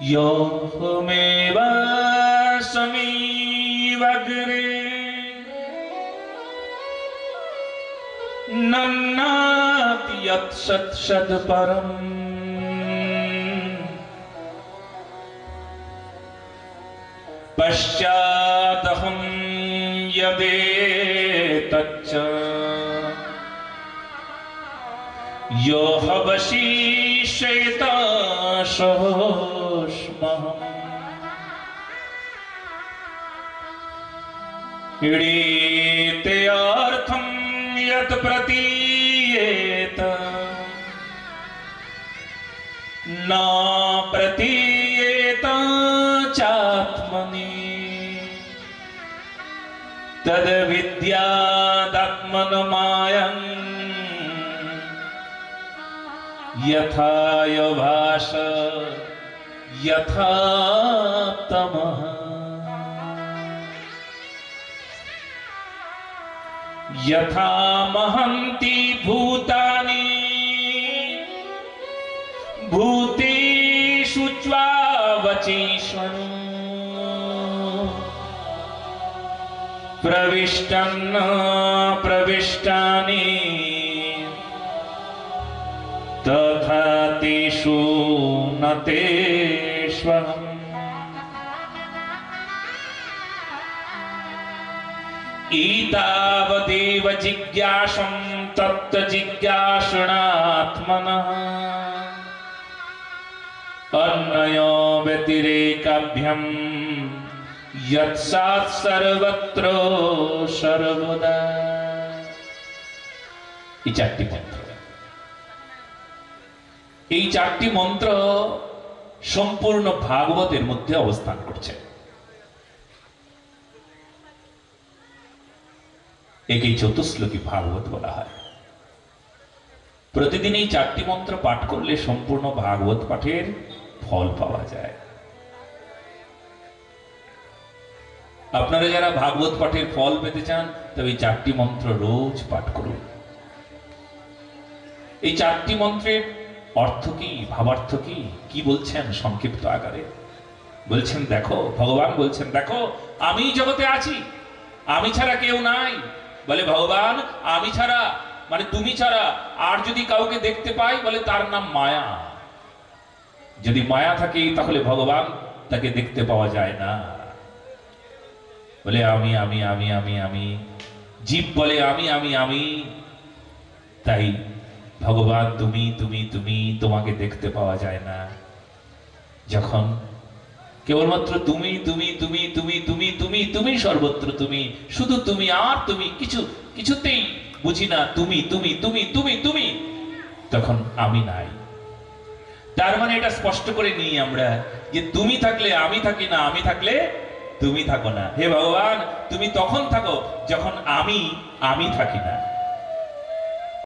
योऽहमेवास्मीवग्रे नन्नाति यत्सत्सत्परम् पश्चादहं यदेतच्च यो हवशिष्येताशोष्महम् ईडीते अर्थं यत् प्रतीयेत न प्रतीयेत चात्मनि तद्विद्यादात्मनमायं यथा योभास यथा तमः यथा महन्ति भूतानि भूतेषु च्वावचेषणो प्रविष्टन्न प्रविष्टानि तथा तेषु न तेष्वहम् एतावदेव जिज्ञासं तत्त्वजिज्ञासणात्मनः अन्यो व्यतिरेकाभ्यं यत्सात् सर्वत्र सर्वदा। এই চারটি মন্ত্র, এই চারটি মন্ত্র সম্পূর্ণ ভাগবতের মধ্যে অবস্থান করছে। একেই চতুশ্লোকী ভাগবত বলা হয়। প্রতিদিন এই চারটি মন্ত্র পাঠ করলে সম্পূর্ণ ভাগবত পাঠের ফল পাওয়া যায়। আপনারা যারা ভাগবত পাঠের ফল পেতে চান তবে এই চারটি মন্ত্র রোজ পাঠ করুন। এই চারটি মন্ত্রের অর্থ কি, ভাবার্থ কি, কি বলছেন সংক্ষিপ্ত আকারে বলছেন। দেখো, ভগবান বলছেন, দেখো আমি জগতে আছি, আমি ছাড়া কেউ নাই। বলে ভগবান আমি ছাড়া মানে তুমি ছাড়া আর যদি কাউকে দেখতে পাই বলে তার নাম মায়া। যদি মায়া থাকে তাহলে ভগবান তাকে দেখতে পাওয়া যায় না। বলে আমি আমি আমি আমি আমি, জীব বলে আমি আমি আমি, তাই ভগবান তুমি তুমি তুমি, তোমাকে দেখতে পাওয়া যায় না। যখন কেবলমাত্র তুমি তুমি তুমি তুমি তুমি তুমি তুমি সর্বত্র তুমি, শুধু তুমি আর তুমি, কিছু কিছুতেই বুঝি না তুমি তুমি তুমি তুমি তুমি, তখন আমি নাই। তার মানে এটা স্পষ্ট করে নিই আমরা যে তুমি থাকলে আমি থাকি না, আমি থাকলে তুমি থাকো না। হে ভগবান তুমি তখন থাকো যখন আমি আমি থাকি না।